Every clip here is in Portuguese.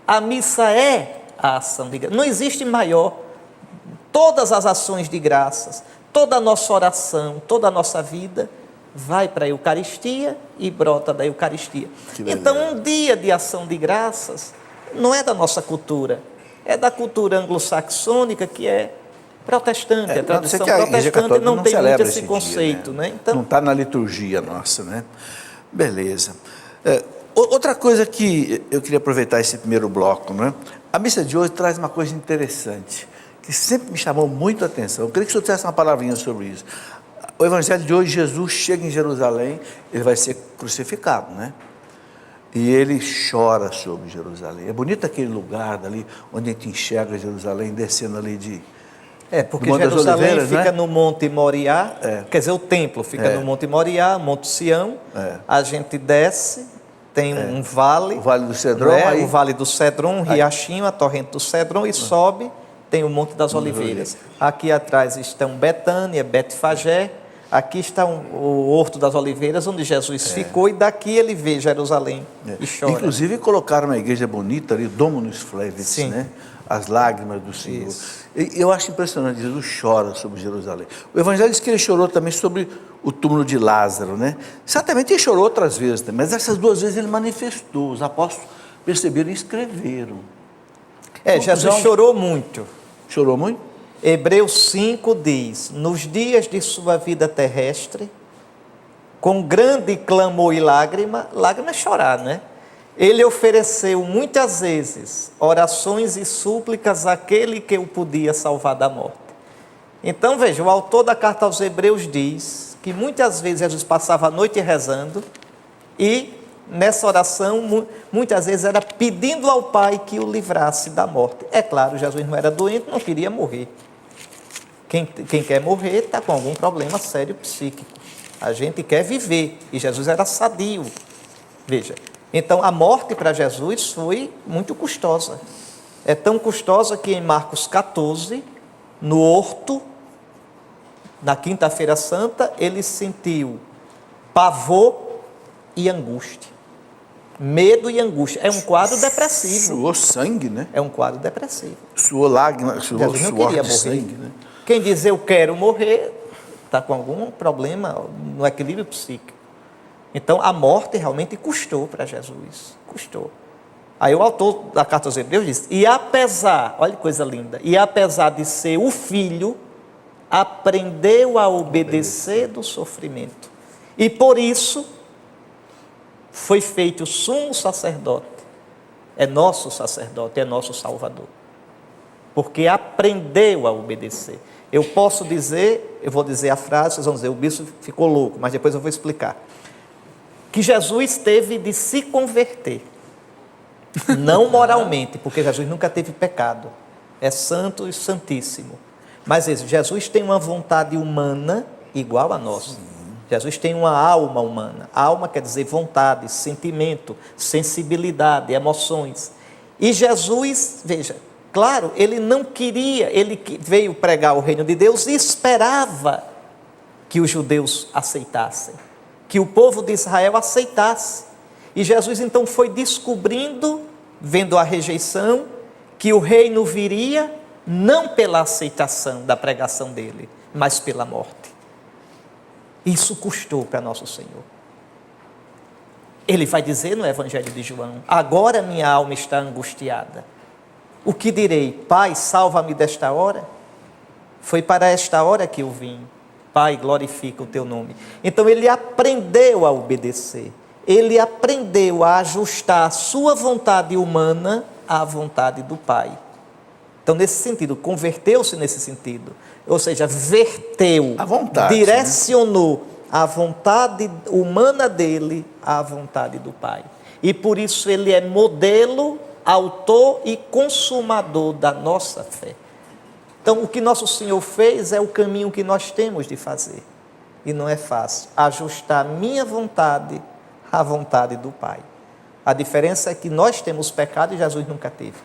A missa é a ação de graças. Não existe maior. Todas as ações de graças, toda a nossa oração, toda a nossa vida vai para a Eucaristia e brota da Eucaristia. Então, um dia de ação de graças não é da nossa cultura, é da cultura anglo-saxônica, que é protestante. A tradição protestante não tem muito esse conceito. Dia, né? Então, não está na liturgia nossa, né? Beleza. Outra coisa que eu queria aproveitar esse primeiro bloco, né? A missa de hoje traz uma coisa interessante, que sempre me chamou muito a atenção. Eu queria que o senhor dissesse uma palavrinha sobre isso. O evangelho de hoje, Jesus chega em Jerusalém, ele vai ser crucificado, né? E ele chora sobre Jerusalém. É bonito aquele lugar dali, onde a gente enxerga Jerusalém descendo ali de... porque Jerusalém fica no Monte Moriá, quer dizer, o templo fica no Monte Moriá, Monte Sião, a gente desce, tem um vale... O Vale do Cedron. O Vale do Cedron, um riachinho, a torrente do Cedron, e sobe, tem o Monte das Oliveiras. Aqui atrás estão Betânia, Betfagé, aqui está o Horto das Oliveiras, onde Jesus ficou, e daqui ele vê Jerusalém e chora. Inclusive colocaram uma igreja bonita ali, Dominus Flevit, né? As lágrimas do Senhor. Eu acho impressionante, Jesus chora sobre Jerusalém. O Evangelho diz que ele chorou também sobre o túmulo de Lázaro, né? Certamente ele chorou outras vezes também, mas essas duas vezes ele manifestou, os apóstolos perceberam e escreveram. Jesus chorou muito. Chorou muito? Hebreus 5 diz, nos dias de sua vida terrestre, com grande clamor e lágrima é chorar, né? Ele ofereceu muitas vezes orações e súplicas àquele que o podia salvar da morte. Então veja, o autor da carta aos Hebreus diz que muitas vezes Jesus passava a noite rezando e nessa oração muitas vezes era pedindo ao Pai que o livrasse da morte. É claro, Jesus não era doente, não queria morrer. Quem quer morrer está com algum problema sério psíquico. A gente quer viver e Jesus era sadio. Veja, então a morte para Jesus foi muito custosa. É tão custosa que em Marcos 14, no horto, na quinta-feira santa, ele sentiu pavor e angústia. Medo e angústia. É um quadro depressivo. Suou sangue, né? É um quadro depressivo. Suou lágrimas, Jesus não queria morrer. Sangue, né? Quem diz eu quero morrer, está com algum problema no equilíbrio psíquico. Então, a morte realmente custou para Jesus. Custou. Aí o autor da carta aos Hebreus diz, e apesar, olha que coisa linda, e apesar de ser o filho, aprendeu a obedecer do sofrimento. E por isso, foi feito sumo sacerdote. É nosso sacerdote, é nosso salvador. Porque aprendeu a obedecer. Eu posso dizer, eu vou dizer a frase, vocês vão dizer, o bispo ficou louco, mas depois eu vou explicar. Que Jesus teve de se converter. Não moralmente, porque Jesus nunca teve pecado. É santo e santíssimo. Mas Jesus tem uma vontade humana igual a nossa. Jesus tem uma alma humana. Alma quer dizer vontade, sentimento, sensibilidade, emoções. E Jesus, veja, claro, ele não queria, ele veio pregar o reino de Deus e esperava que os judeus aceitassem, que o povo de Israel aceitasse. E Jesus então foi descobrindo, vendo a rejeição, que o reino viria não pela aceitação da pregação dele, mas pela morte. Isso custou para nosso Senhor. Ele vai dizer no Evangelho de João, agora minha alma está angustiada. O que direi? Pai, salva-me desta hora? Foi para esta hora que eu vim. Pai, glorifica o teu nome. Então ele aprendeu a obedecer. Ele aprendeu a ajustar a sua vontade humana à vontade do Pai. Então, nesse sentido, converteu-se nesse sentido. Ou seja, verteu, a vontade, direcionou, né, a vontade humana dele à vontade do Pai. E por isso ele é modelo, autor e consumador da nossa fé. Então, o que nosso Senhor fez é o caminho que nós temos de fazer. E não é fácil ajustar minha vontade à vontade do Pai. A diferença é que nós temos pecado e Jesus nunca teve.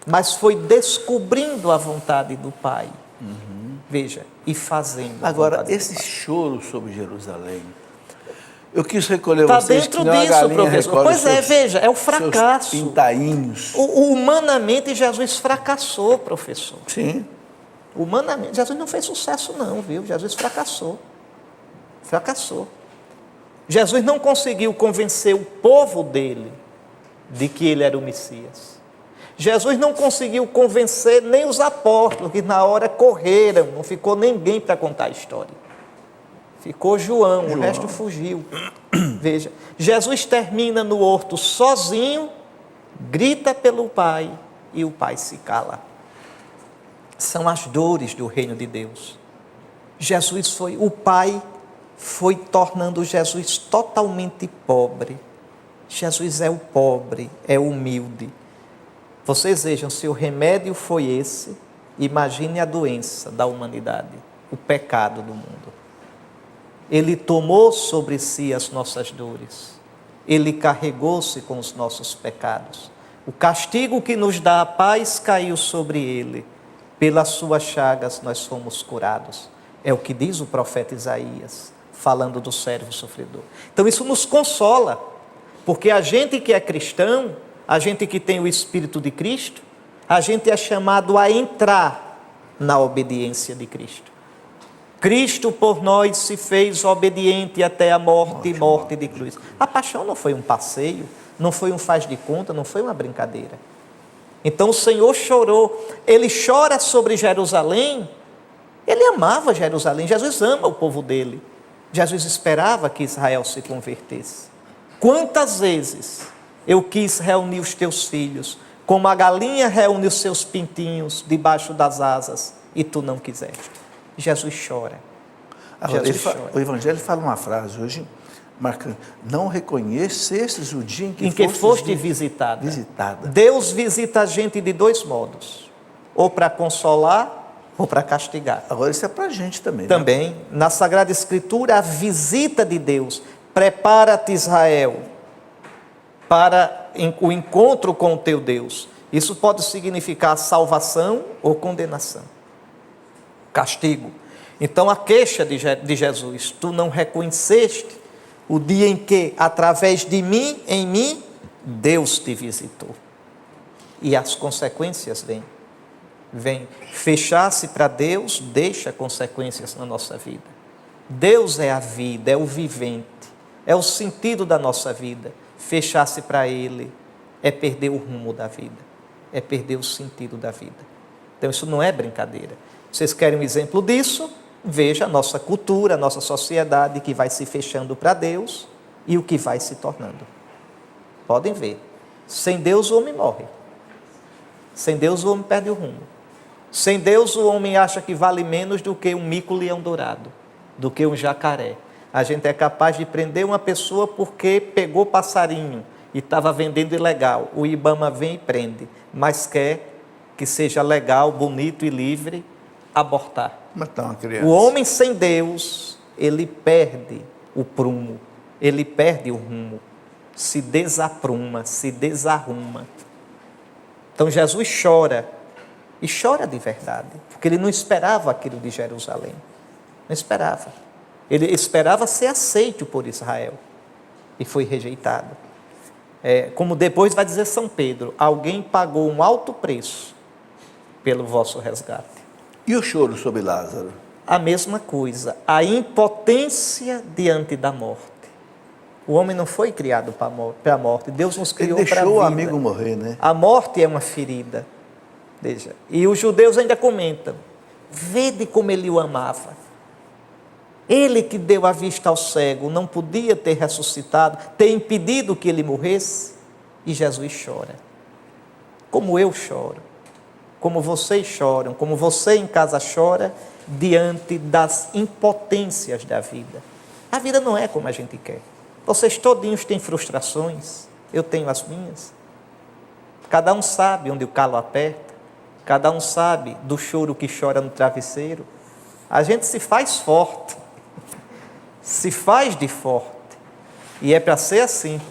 Mas foi descobrindo a vontade do Pai. Veja, e fazendo. Agora, esse choro sobre Jerusalém, Eu quis recolher Está vocês, dentro que nem uma disso, galinha professor. recolhe Pois é, seus- veja, é o seus fracasso. pintainhos. Humanamente, Jesus fracassou, professor. Sim. Humanamente, Jesus não fez sucesso não, viu? Jesus fracassou. Fracassou. Jesus não conseguiu convencer o povo dele de que ele era o Messias. Jesus não conseguiu convencer nem os apóstolos, que na hora correram, não ficou ninguém para contar a história. Ficou João, o resto fugiu. Veja, Jesus termina no horto sozinho, grita pelo Pai e o Pai se cala. São as dores do reino de Deus. O Pai foi tornando Jesus totalmente pobre. Jesus é o pobre, é humilde. Vocês vejam, se o remédio foi esse, imagine a doença da humanidade, o pecado do mundo. Ele tomou sobre si as nossas dores. Ele carregou-se com os nossos pecados. O castigo que nos dá a paz caiu sobre ele. Pelas suas chagas nós fomos curados. É o que diz o profeta Isaías, falando do servo sofredor. Então isso nos consola, porque a gente que é cristão, a gente que tem o Espírito de Cristo, a gente é chamado a entrar na obediência de Cristo. Cristo por nós se fez obediente até a morte de cruz. A paixão não foi um passeio, não foi um faz de conta, não foi uma brincadeira. Então o Senhor chorou, Ele chora sobre Jerusalém, Ele amava Jerusalém, Jesus ama o povo dele. Jesus esperava que Israel se convertesse. Quantas vezes eu quis reunir os teus filhos, como a galinha reúne os seus pintinhos debaixo das asas, e tu não quiseste. Jesus chora. Agora, Jesus chora. o Evangelho fala uma frase hoje, marcando: não reconhecestes o dia Em que foste visitada. Deus visita a gente de dois modos: ou para consolar, ou para castigar. Agora isso é para a gente também. Também, né? Na Sagrada Escritura, a visita de Deus: prepara-te, Israel, para o encontro com o teu Deus. Isso pode significar salvação ou condenação. Castigo. Então a queixa de Jesus: tu não reconheceste o dia em que, através de mim, em mim, Deus te visitou. E as consequências vêm. Fechar-se para Deus deixa consequências na nossa vida. Deus é a vida, é o vivente, é o sentido da nossa vida. Fechar-se para Ele é perder o rumo da vida, é perder o sentido da vida. Então isso não é brincadeira. Vocês querem um exemplo disso? Veja a nossa cultura, a nossa sociedade que vai se fechando para Deus e o que vai se tornando. Podem ver. Sem Deus o homem morre. Sem Deus o homem perde o rumo. Sem Deus o homem acha que vale menos do que um mico-leão dourado, do que um jacaré. A gente é capaz de prender uma pessoa porque pegou passarinho e estava vendendo ilegal. O Ibama vem e prende, mas quer que seja legal, bonito e livre abortar. Matar uma criança. O homem sem Deus, ele perde o prumo, ele perde o rumo, se desapruma, se desarruma. Então Jesus chora, e chora de verdade, porque ele não esperava aquilo de Jerusalém, não esperava. Ele esperava ser aceito por Israel, e foi rejeitado. Como depois vai dizer São Pedro: alguém pagou um alto preço pelo vosso resgate. E o choro sobre Lázaro? A mesma coisa, a impotência diante da morte. O homem não foi criado para a morte, Deus nos criou para a vida. Ele deixou o amigo morrer, né? A morte é uma ferida. Veja, e os judeus ainda comentam: vede como ele o amava. Ele que deu a vista ao cego não podia ter ressuscitado, ter impedido que ele morresse? E Jesus chora, como eu choro, como vocês choram, como você em casa chora, diante das impotências da vida. A vida não é como a gente quer. Vocês todinhos têm frustrações, eu tenho as minhas. Cada um sabe onde o calo aperta, cada um sabe do choro que chora no travesseiro. A gente se faz forte, se faz de forte, e é para ser assim,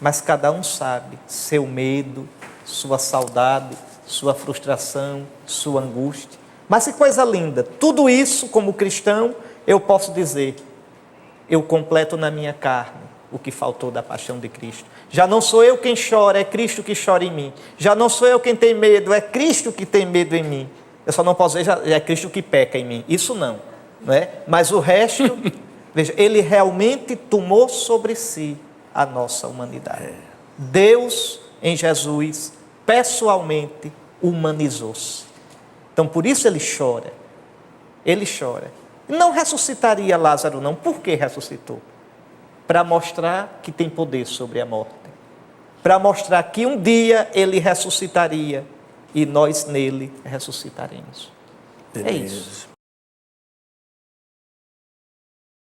mas cada um sabe seu medo, sua saudade, sua frustração, sua angústia. Mas que coisa linda, tudo isso como cristão eu posso dizer: eu completo na minha carne o que faltou da paixão de Cristo. Já não sou eu quem chora, é Cristo que chora em mim. Já não sou eu quem tem medo, é Cristo que tem medo em mim. Eu só não posso dizer, é Cristo que peca em mim. Isso não, não é? Mas o resto, veja, ele realmente tomou sobre si a nossa humanidade. Deus, em Jesus, pessoalmente humanizou-se. Então, por isso ele chora. Ele chora. Não ressuscitaria Lázaro, não. Por que ressuscitou? Para mostrar que tem poder sobre a morte. Para mostrar que um dia ele ressuscitaria e nós nele ressuscitaremos. É isso.